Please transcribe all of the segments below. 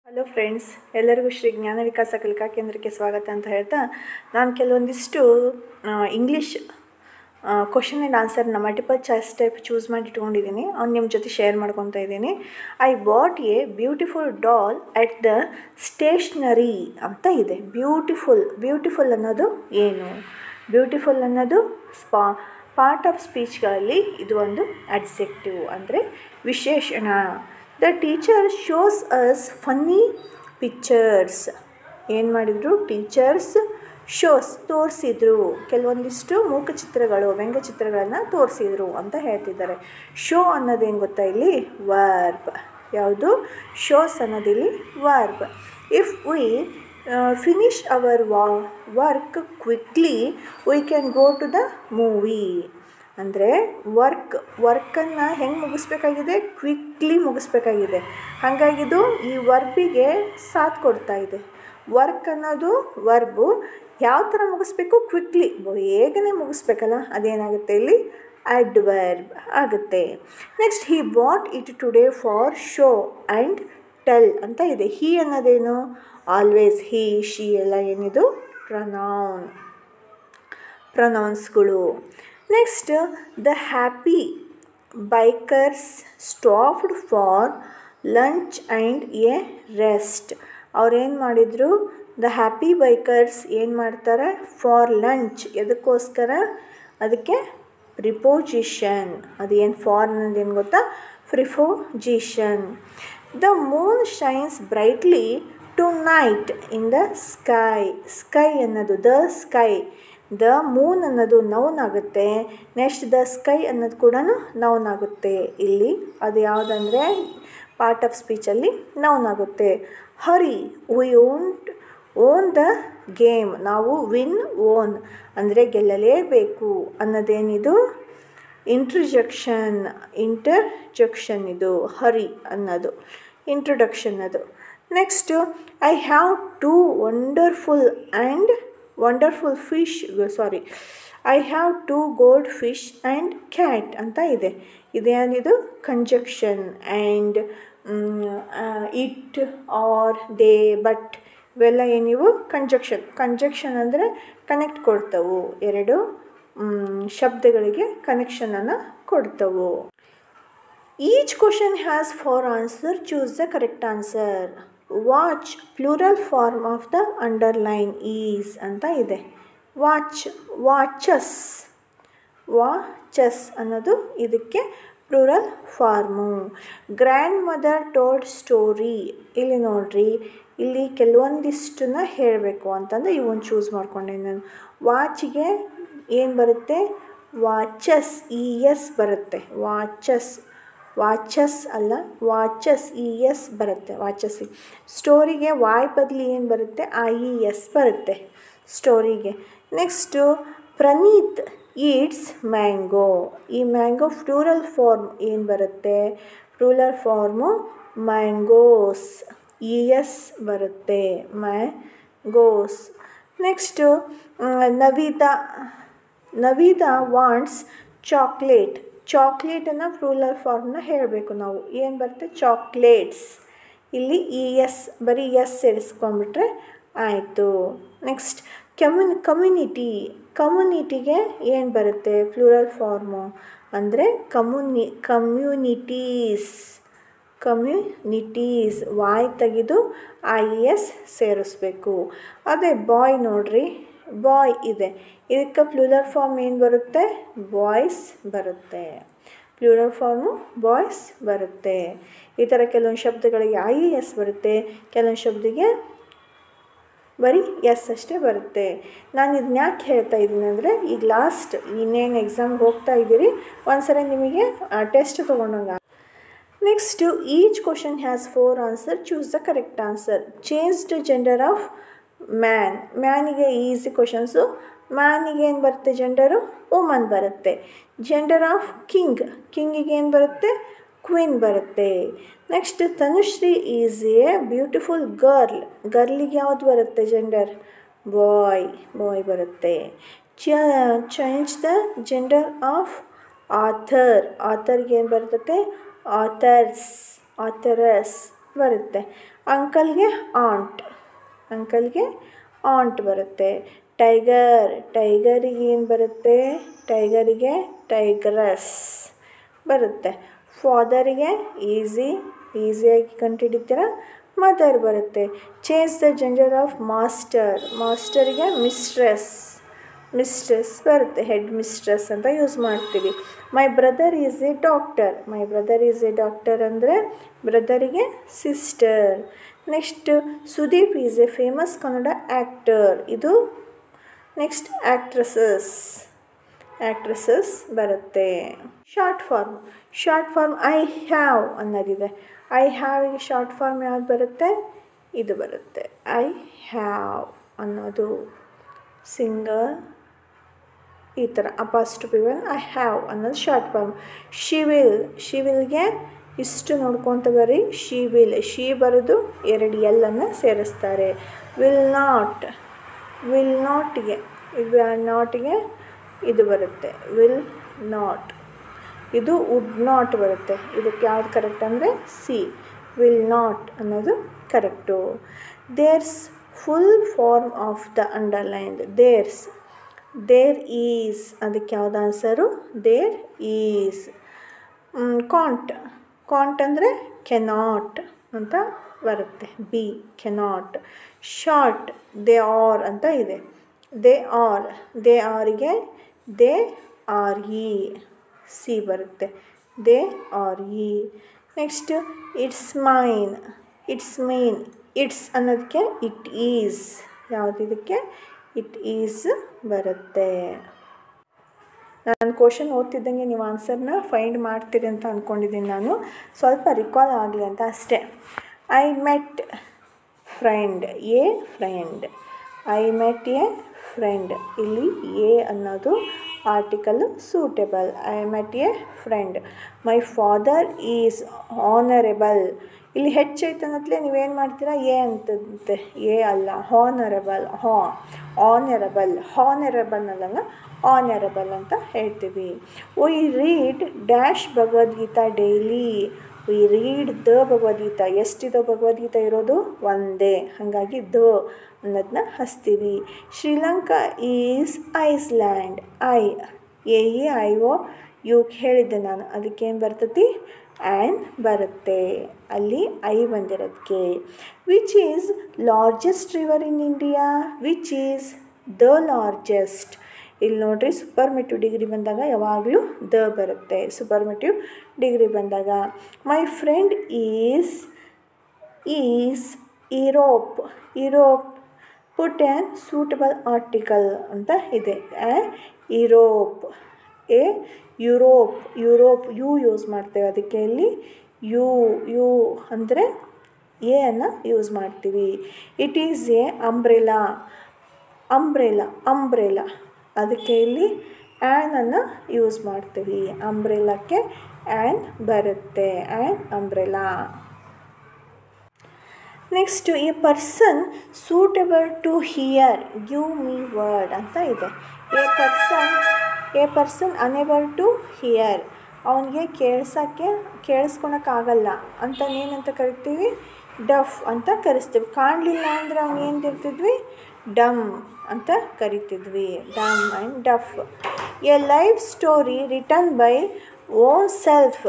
Hello friends, ಎಲ್ಲರಿಗೂ ಶ್ರೀ ಜ್ಞಾನ ವಿಕಾಸ ಕಲಿಕಾ ಕೇಂದ್ರಕ್ಕೆ ಸ್ವಾಗತ ಅಂತ ಹೇಳ್ತಾ, ನಾನು ಕೆಲವೊಂದಿಷ್ಟು ಇಂಗ್ಲೀಷ್ ಕ್ವಶನ್ ಆ್ಯಂಡ್ ಆನ್ಸರ್ನ ಮಲ್ಟಿಪಲ್ ಚಾಯ್ಸ್ ಟೈಪ್ ಚೂಸ್ ಮಾಡಿ ಇಟ್ಕೊಂಡಿದ್ದೀನಿ. ಅವ್ನು ನಿಮ್ಮ ಜೊತೆ ಶೇರ್ ಮಾಡ್ಕೊತಾ ಇದ್ದೀನಿ. I bought a beautiful doll at the stationery ಅಂತ ಇದೆ. ಬ್ಯೂಟಿಫುಲ್ ಅನ್ನೋದು ಏನು? ಬ್ಯೂಟಿಫುಲ್ ಅನ್ನೋದು ಪಾರ್ಟ್ ಆಫ್ ಸ್ಪೀಚ್ಗಳಲ್ಲಿ ಇದು ಒಂದು ಅಡ್ಜೆಕ್ಟಿವ್, ಅಂದರೆ ವಿಶೇಷಣ. The teacher shows us funny pictures. ಏನು ಮಾಡಿದರು? ಟೀಚರ್ಸ್ ಶೋಸ್ ತೋರಿಸಿದ್ರು, ಕೆಲವೊಂದಿಷ್ಟು ಮೂಕಚಿತ್ರಗಳು, ವ್ಯಂಗ್ಯಚಿತ್ರಗಳನ್ನು ತೋರಿಸಿದ್ರು ಅಂತ ಹೇಳ್ತಿದ್ದಾರೆ. ಶೋ ಅನ್ನೋದೇನು ಗೊತ್ತಾ? ಇಲ್ಲಿ ವರ್ಬ್. ಯಾವುದು? ಶೋಸ್ ಅನ್ನೋದಿಲ್ಲಿ verb. If we finish our work quickly we can go to the movie. ಅಂದರೆ ವರ್ಕನ್ನು ಹೆಂಗೆ ಮುಗಿಸ್ಬೇಕಾಗಿದೆ? ಕ್ವಿಕ್ಲಿ ಮುಗಿಸ್ಬೇಕಾಗಿದೆ. ಹಾಗಾಗಿದು ಈ ವರ್ಬಿಗೆ ಸಾಥ್ ಕೊಡ್ತಾ ಇದೆ. ವರ್ಕ್ ಅನ್ನೋದು ವರ್ಬು ಯಾವ ಥರ ಮುಗಿಸ್ಬೇಕು? ಕ್ವಿಕ್ಲಿ, ಬೇಗನೆ ಮುಗಿಸ್ಬೇಕಲ್ಲ, ಅದೇನಾಗುತ್ತೆ ಇಲ್ಲಿ? ಅಡ್ವರ್ಬ್ ಆಗುತ್ತೆ. Next, he bought it today for show and tell ಅಂತ ಇದೆ. ಹಿ ಅನ್ನೋದೇನು? ಆಲ್ವೇಸ್. ಹಿ, ಶಿ ಎಲ್ಲ ಏನಿದು? ಪ್ರೊನೌನ್ಸ್ಗಳು. Next, the happy bikers stopped for lunch and a rest. ಅವ್ರೇನು ಮಾಡಿದರು? ದ ಹ್ಯಾಪಿ ಬೈಕರ್ಸ್ ಏನು ಮಾಡ್ತಾರೆ? For lunch. ಎದಕ್ಕೋಸ್ಕರ? ಅದಕ್ಕೆ ಪ್ರಿಪೋಸಿಷನ್. ಅದು ಏನು ಫಾರ್ ಅನ್ನೋದೇನು ಗೊತ್ತಾ? Preposition. The moon shines brightly tonight in the sky. Sky ಅನ್ನೋದು ದ ಸ್ಕೈ. ದ ಮೂನ್ ಅನ್ನೋದು ನೌನ್ ಆಗುತ್ತೆ. ನೆಕ್ಸ್ಟ್ ದ ಸ್ಕೈ ಅನ್ನೋದು ಕೂಡ ನೌನ್ ಆಗುತ್ತೆ. ಇಲ್ಲಿ ಅದು ಯಾವುದಂದರೆ ಪಾರ್ಟ್ ಆಫ್ ಸ್ಪೀಚಲ್ಲಿ ನೌನ್ ಆಗುತ್ತೆ. Hurray, we won the game. ನಾವು ವಿನ್ ಓನ್ ಅಂದರೆ ಗೆಲ್ಲಲೇಬೇಕು ಅನ್ನೋದೇನಿದು? ಇಂಟ್ರಜೆಕ್ಷನ್ ಇದು. ಹರಿ ಅನ್ನೋದು ಇಂಟ್ರೊಡಕ್ಷನ್ ಅದು. Next, I have two I have two goldfish and cat ಅಂತ ಇದೆ. ಇದೇನಿದು? Conjunction. And it, or, they, but ಇವೆಲ್ಲ ಏನಿವು? ಕಂಜಕ್ಷನ್ ಅಂದರೆ ಕನೆಕ್ಟ್ ಕೊಡ್ತವು. ಎರಡು ಶಬ್ದಗಳಿಗೆ ಕನೆಕ್ಷನನ್ನು ಕೊಡ್ತವು. Each question has 4 answer. Choose the correct answer. Watch plural form of the underline is ಅಂತ ಇದೆ. ವಾಚಸ್ ಅನ್ನೋದು ಇದಕ್ಕೆ plural form. Grandmother told story. ಇಲ್ಲಿ ನೋಡ್ರಿ, ಇಲ್ಲಿ ಕೆಲವೊಂದಿಷ್ಟನ್ನ ಹೇಳಬೇಕು ಅಂತಂದರೆ ಇವೊಂದು ಚೂಸ್ ಮಾಡ್ಕೊಂಡೆ ನಾನು. ವಾಚಿಗೆ ಏನು ಬರುತ್ತೆ? ವಾಚಸ್. ES ಬರುತ್ತೆ. ವಾಚಸ್ ಅಲ್ಲ, ವಾಚಸ್ ES ಬರುತ್ತೆ. ವಾಚಸ್ಸಿಗೆ. ಸ್ಟೋರಿಗೆ ವಾಯ್ ಬದಲಿ ಏನು ಬರುತ್ತೆ? IES ಬರುತ್ತೆ ಸ್ಟೋರಿಗೆ. Next, Praneeth eats mango. ಈ ಮ್ಯಾಂಗೋ ಪ್ಲೂರಲ್ ಫಾರ್ಮ್ ಏನು ಬರುತ್ತೆ? Plural form mangoes. ES ಬರುತ್ತೆ. Mangoes. Next, Navida wants chocolate. ಚಾಕ್ಲೇಟನ್ನು ಪ್ಲೂರಲ್ ಫಾರ್ಮ್ನ ಹೇಳಬೇಕು ನಾವು. ಏನು ಬರುತ್ತೆ? ಚಾಕ್ಲೇಟ್ಸ್. ಇಲ್ಲಿ ES ಬರೀ S ಸೇರಿಸ್ಕೊಂಡ್ಬಿಟ್ರೆ ಆಯಿತು. ನೆಕ್ಸ್ಟ್, ಕಮ್ಯುನಿಟಿಗೆ ಏನು ಬರುತ್ತೆ? ಪ್ಲೂರಲ್ ಫಾರ್ಮು ಅಂದರೆ ಕಮ್ಯುನಿಟೀಸ್. ವಾಯ್ ತೆಗೆದು IES ಸೇರಿಸ್ಬೇಕು. ಅದೇ ಬಾಯ್ ನೋಡ್ರಿ, ಬಾಯ್ ಇದೆ. ಇದಕ್ಕೆ ಪ್ಲೂರಲ್ ಫಾರ್ಮ್ ಏನು ಬರುತ್ತೆ? ಬಾಯ್ಸ್ ಬರುತ್ತೆ. ಪ್ಲೂರಲ್ ಫಾರ್ಮು ಬಾಯ್ಸ್ ಬರುತ್ತೆ. ಈ ಥರ ಕೆಲವೊಂದು ಶಬ್ದಗಳಿಗೆ IES ಬರುತ್ತೆ, ಕೆಲವೊಂದು ಶಬ್ದಕ್ಕೆ ಬರೀ S ಅಷ್ಟೇ ಬರುತ್ತೆ. ನಾನು ಇದನ್ನ ಯಾಕೆ ಹೇಳ್ತಾ ಇದ್ದೀನಿ ಅಂದರೆ, ಈಗ ಲಾಸ್ಟ್ ಇನ್ನೇನು ಎಕ್ಸಾಮ್ಗೆ ಹೋಗ್ತಾ ಇದ್ದೀರಿ, ಒಂದ್ಸರಿ ನಿಮಗೆ ಟೆಸ್ಟ್ ತೊಗೊಂಡಂಗೆ. Next, each question has 4 answer. Choose the correct answer. Change the gender of man. ಮ್ಯಾನಿಗೆ ಈಸಿ ಕ್ವಶನ್ಸು. ಮ್ಯಾನಿಗೆ ಏನು ಬರುತ್ತೆ? ಜೆಂಡರು ವುಮನ್ ಬರುತ್ತೆ. ಜೆಂಡರ್ ಆಫ್ ಕಿಂಗಿಗೆ ಏನು ಬರುತ್ತೆ? ಕ್ವೀನ್ ಬರುತ್ತೆ. Next, Tanushree is a beautiful ಗರ್ಲಿಗೆ ಯಾವುದು ಬರುತ್ತೆ? ಜೆಂಡರ್ ಬಾಯ್ ಬರುತ್ತೆ. ಚೇಂಜ್ ದ ಜೆಂಡರ್ ಆಫ್ ಆಥರ್ಗೆ ಏನು ಬರ್ತದೆ? ಆಥರಸ್ ಬರುತ್ತೆ. ಅಂಕಲ್ಗೆ ಆಂಟ್, ಅಂಕಲ್ಗೆ ಆಂಟ್ ಬರುತ್ತೆ. ಟೈಗರ್, ಟೈಗರಿಗೆ ಏನು ಬರುತ್ತೆ? ಟೈಗರಿಗೆ ಟೈಗ್ರಸ್ ಬರುತ್ತೆ. ಫಾದರಿಗೆ ಈಸಿ, ಈಸಿಯಾಗಿ ಕಂಡುಹಿಡಿತೀರ, ಮದರ್ ಬರುತ್ತೆ. Change the gender of master, ಮಾಸ್ಟರಿಗೆ ಮಿಸ್ಟ್ರೆಸ್, ಮಿಸ್ಟ್ರೆಸ್ ಬರುತ್ತೆ. ಹೆಡ್ ಮಿಸ್ಟ್ರೆಸ್ ಅಂತ ಯೂಸ್ ಮಾಡ್ತೀವಿ. My brother is a doctor, my brother is a doctor ಅಂದರೆ ಬ್ರದರಿಗೆ sister. Next Sudeep is a famous Kannada actor, ಇದು ನೆಕ್ಸ್ಟ್ ಆ್ಯಕ್ಟ್ರಸಸ್, ಆ್ಯಕ್ಟ್ರಸಸ್ ಬರುತ್ತೆ. Short form, short form I have ಅನ್ನೋದಿದೆ. I ಹ್ಯಾವಿಗೆ short form ಯಾವ್ದು ಬರುತ್ತೆ? ಇದು ಬರುತ್ತೆ, ಐ ಹ್ಯಾವ್ ಅನ್ನೋದು ಸಿಂಗಲ್ ಈ ಥರ ಅಪಾಸ್ಟ್ರಫಿ ಒನ್ ಐ ಹ್ಯಾವ್ ಅನ್ನೋದು short form. She will, she ವಿಲ್ಗೆ ಇಷ್ಟು ನೋಡ್ಕೊತ ಬರ್ರಿ. ಶಿ ವಿಲ್, ಶಿ ಬರೋದು 2 ಎಲ್ಲನ್ನು ಸೇರಿಸ್ತಾರೆ. ವಿಲ್ ನಾಟ್, ವಿಲ್ ನಾಟ್ಗೆ, ವಿಲ್ ನಾಟ್ಗೆ ಇದು ಬರುತ್ತೆ ವಿಲ್ ನಾಟ್. ಇದು ವುಡ್ ನಾಟ್ ಬರುತ್ತೆ. ಇದಕ್ಕೆ ಯಾವ್ದು ಕರೆಕ್ಟ್ ಅಂದರೆ ಸಿ, ವಿಲ್ ನಾಟ್ ಅನ್ನೋದು correct. There's full form of the underlined, there's, there is ಅದಕ್ಕೆ ಯಾವ್ದು answer? There is. Can't, can't ಅಂದರೆ ಕೆನಾಟ್ ಅಂತ ಬರುತ್ತೆ, B cannot. Short, they are ಅಂತ ಇದೆ. ದೇ ಆರ್, ದೇ ಆರಿಗೆ ದೇ ಆರ್ ಇ ಸಿ ಬರುತ್ತೆ, they are E. Next it's mine, it's mean, it's ಅನ್ನೋದಕ್ಕೆ ಇಟ್ ಈಸ್, ಯಾವುದಿದಕ್ಕೆ? ಇಟ್ ಈಸ್ ಬರುತ್ತೆ. ನಾನು ಕ್ವಶನ್ ಓದ್ತಿದ್ದಂಗೆ ನೀವು ಆನ್ಸರ್ನ ಫೈಂಡ್ ಮಾಡ್ತೀರಿ ಅಂತ ಅಂದ್ಕೊಂಡಿದ್ದೀನಿ. ನಾನು ಸ್ವಲ್ಪ ರಿಕಾಲ್ ಆಗಲಿ ಅಂತ ಅಷ್ಟೇ. I met friend, a friend, I met a friend. ಇಲ್ಲಿ ಎ ಅನ್ನೋದು article suitable. I met a friend. My father is honourable. ಇಲ್ಲಿ ಹೆಚ್ಚೈತೆ ಅನ್ನತ್ಲೇ ನೀವೇನು ಮಾಡ್ತೀರಾ? ಎ ಅಂತಂತೆ, ಎ ಅಲ್ಲ, ಹಾನರಬಲ್, ಆನರಬಲ್, ಹಾನರಬಲ್ ಅಲ್ಲ, ಆನರಬಲ್ ಅಂತ ಹೇಳ್ತೀವಿ. We read dash Bhagavad Gita daily, we read the Bhagavad Gita. ಎಷ್ಟಿದೆ ಭಗವದ್ಗೀತಾ ಇರೋದು? ಒಂದೇ, ಹಾಗಾಗಿ ದ ಅನ್ನೋದನ್ನ ಹಚ್ತೀವಿ. Sri Lanka is island, I, A E I O U ಹೇಳಿದ್ದೆ ನಾನು, ಅದಕ್ಕೇನು ಬರ್ತೈತಿ? ಆ್ಯಂಡ್ ಬರುತ್ತೆ, ಅಲ್ಲಿ ಐ ಬಂದಿರೋದಕ್ಕೆ. Which is largest river in India? Which is the largest. ಇಲ್ಲಿ ನೋಡ್ರಿ, ಸೂಪರ್ಮೇಟಿವ್ ಡಿಗ್ರಿ ಬಂದಾಗ ಯಾವಾಗಲೂ ದ ಬರುತ್ತೆ, ಸೂಪರ್ಮೇಟಿವ್ ಡಿಗ್ರಿ ಬಂದಾಗ. My friend is Europe, Europe put an suitable article ಅಂತ ಇದೆ. Europe, a Europe, Europe U use ಮಾಡ್ತೇವೆ, ಅದಕ್ಕೆ ಇಲ್ಲಿ ಯು ಅಂದರೆ ಎ ಅನ್ನು ಯೂಸ್ ಮಾಡ್ತೀವಿ. It is a umbrella, umbrella, umbrella, ಅದಕ್ಕೆ ಇಲ್ಲಿ ಆ್ಯನನ್ನು ಯೂಸ್ ಮಾಡ್ತೀವಿ. ಅಂಬ್ರೆಲಾಕ್ಕೆ ಆ್ಯನ್ ಬರುತ್ತೆ, an umbrella. Next, a person suitable to hear give me word ಅಂತ ಇದೆ. A person unable to hear, ಅವನಿಗೆ ಕೇಳಿಸ್ಕೊಳಕ್ಕಾಗಲ್ಲ ಅಂತ ಏನಂತ ಕರಿತೀವಿ? ಡಫ್ ಅಂತ ಕರೆಸ್ತೀವಿ. ಕಾಣಲಿಲ್ಲ ಅಂದರೆ ಅವನೇನು ತಿರ್ತಿದ್ವಿ? ಡಮ್ ಅಂತ ಕರಿತಿದ್ವಿ, dumb and deaf. A life story written by own self,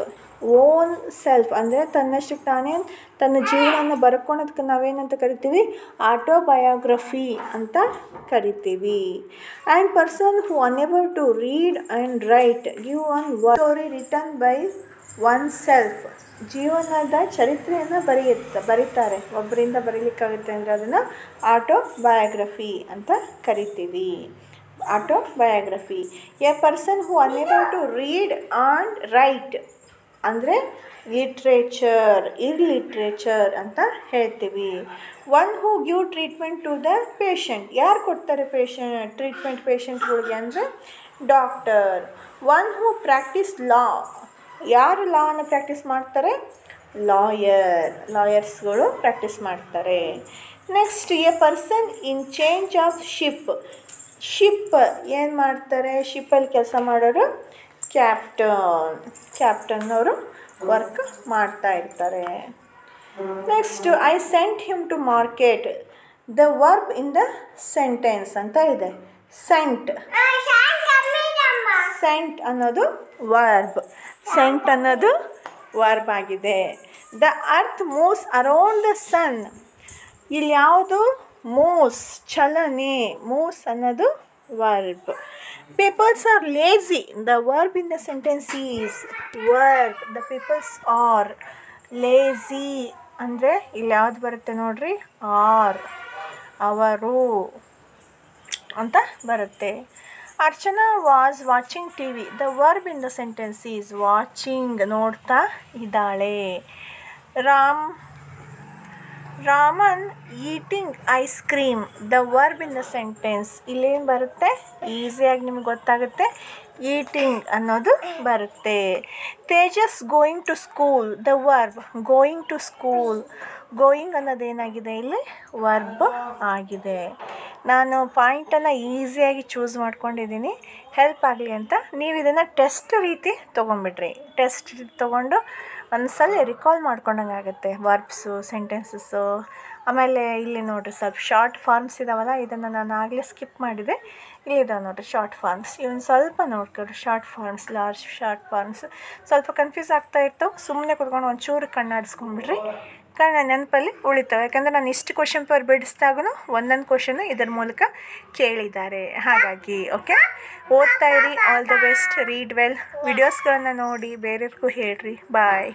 own self ಅಂದರೆ ತನ್ನಷ್ಟಕ್ಕೆ ತಾನೇ ತನ್ನ ಜೀವನವನ್ನು ಬರ್ಕೊಳೋದಕ್ಕೆ ನಾವೇನಂತ ಕರಿತೀವಿ? ಆಟೋಬಯೋಗ್ರಫಿ ಅಂತ ಕರಿತೀವಿ. And person who unable to read and write give one story written by oneself, ಜೀವನದ ಚರಿತ್ರೆಯನ್ನು ಬರೀತಾರೆ, ಒಬ್ಬರಿಂದ ಬರೀಲಿಕ್ಕಾಗುತ್ತೆ ಅಂದರೆ ಅದನ್ನು ಆಟೋಬಯೋಗ್ರಫಿ ಅಂತ ಕರಿತೀವಿ, autobiography. A person who unable to read and write ಅಂದರೆ ಲಿಟ್ರೇಚರ್ ಅಂತ ಹೇಳ್ತೀವಿ. One who give treatment to the patient, ಯಾರು ಕೊಡ್ತಾರೆ ಟ್ರೀಟ್ಮೆಂಟ್ ಪೇಷಂಟ್ಗಳಿಗೆ ಅಂದರೆ doctor. One who practise law, ಯಾರು ಲಾವನ್ನು ಪ್ರಾಕ್ಟೀಸ್ ಮಾಡ್ತಾರೆ? ಲಾಯರ್ಸ್ಗಳು ಪ್ರಾಕ್ಟೀಸ್ ಮಾಡ್ತಾರೆ. Next, a person in change of ship ಏನು ಮಾಡ್ತಾರೆ? ಶಿಪ್ಪಲ್ಲಿ ಕೆಲಸ ಮಾಡೋರು ಕ್ಯಾಪ್ಟನ್ ಅವರು ವರ್ಕ್ ಮಾಡ್ತಾ ಇರ್ತಾರೆ. Next I sent him to market. The verb in the sentence ಅಂತ ಇದೆ. ಸೆಂಟ್ ಸೆಂಟ್ ಅನ್ನೋದು ವರ್ಬ್. ಸೆಂಟ್ ಅನ್ನೋದು ವರ್ಬ್ ಆಗಿದೆ. The earth moves around the sun. ಇಲ್ಲಿ ಯಾವುದು ಮೂವ್ಸ್, ಚಲನೆ. ಮೂವ್ಸ್ ಅನ್ನೋದು verb. Peoples are lazy. The verb in the sentence is verb. The peoples are lazy ಅಂದರೆ ಇಲ್ಲಿ ಯಾವ್ದು ಬರುತ್ತೆ ನೋಡ್ರಿ, ಆರ್, ಅವರು ಅಂತ ಬರುತ್ತೆ. Archana was watching T V. The verb in the sentence is watching, ನೋಡ್ತಾ ಇದ್ದಾಳೆ. Raman eating ice cream. The verb in the sentence ಇಲ್ಲೇನು ಬರುತ್ತೆ, ಈಸಿಯಾಗಿ ನಿಮ್ಗೆ ಗೊತ್ತಾಗುತ್ತೆ, ಈಟಿಂಗ್ ಅನ್ನೋದು ಬರುತ್ತೆ. Tejas going to school. The verb going to school. Going ಅನ್ನೋದೇನಾಗಿದೆ ಇಲ್ಲಿ ವರ್ಬ್ ಆಗಿದೆ. ನಾನು ಪಾಯಿಂಟನ್ನು ಈಸಿಯಾಗಿ ಚೂಸ್ ಮಾಡ್ಕೊಂಡಿದ್ದೀನಿ ಹೆಲ್ಪ್ ಆಗಲಿ ಅಂತ. ನೀವು ಇದನ್ನು ಟೆಸ್ಟ್ ರೀತಿ ತೊಗೊಂಬಿಡ್ರಿ. ಟೆಸ್ಟ್ ರೀತಿ ತೊಗೊಂಡು ಒಂದು ಸಲ ರಿಕಾಲ್ ಮಾಡ್ಕೊಂಡಂಗೆ ಆಗುತ್ತೆ ವರ್ಬ್ಸು, ಸೆಂಟೆನ್ಸಸ್ಸು. ಆಮೇಲೆ ಇಲ್ಲಿ ನೋಡಿರಿ ಸ್ವಲ್ಪ ಶಾರ್ಟ್ ಫಾರ್ಮ್ಸ್ ಇದಾವಲ್ಲ, ಇದನ್ನು ನಾನು ಆಗಲೇ ಸ್ಕಿಪ್ ಮಾಡಿದೆ. ಇಲ್ಲಿದ್ದಾವೆ ನೋಡಿರಿ ಶಾರ್ಟ್ ಫಾರ್ಮ್ಸ್. ಇವನ್ನ ಸ್ವಲ್ಪ ನೋಡ್ಕೊಳ್ರಿ. Short forms, large short forms ಸ್ವಲ್ಪ ಕನ್ಫ್ಯೂಸ್ ಆಗ್ತಾ ಇರ್ತವೆ. ಸುಮ್ಮನೆ ಕುತ್ಕೊಂಡು ಒಂಚೂರು ಕಣ್ಣಾಡಿಸ್ಕೊಂಡ್ಬಿಡ್ರಿ, ನೆನಪಲ್ಲಿ ಉಳಿತಾವೆ. ಯಾಕಂದರೆ ನಾನು ಇಷ್ಟು ಕ್ವಶನ್ ಪೇಪರ್ ಬಿಡಿಸಿದಾಗೂ ಒಂದೊಂದು ಕ್ವಶನ್ನು ಇದರ ಮೂಲಕ ಕೇಳಿದ್ದಾರೆ. ಹಾಗಾಗಿ ಓಕೆ, ಓದ್ತಾ ಇರಿ. All the best. Read well. ವಿಡಿಯೋಸ್ಗಳನ್ನು ನೋಡಿ ಬೇರೆಯವ್ರಿಗೂ ಹೇಳ್ರಿ. ಬಾಯ್.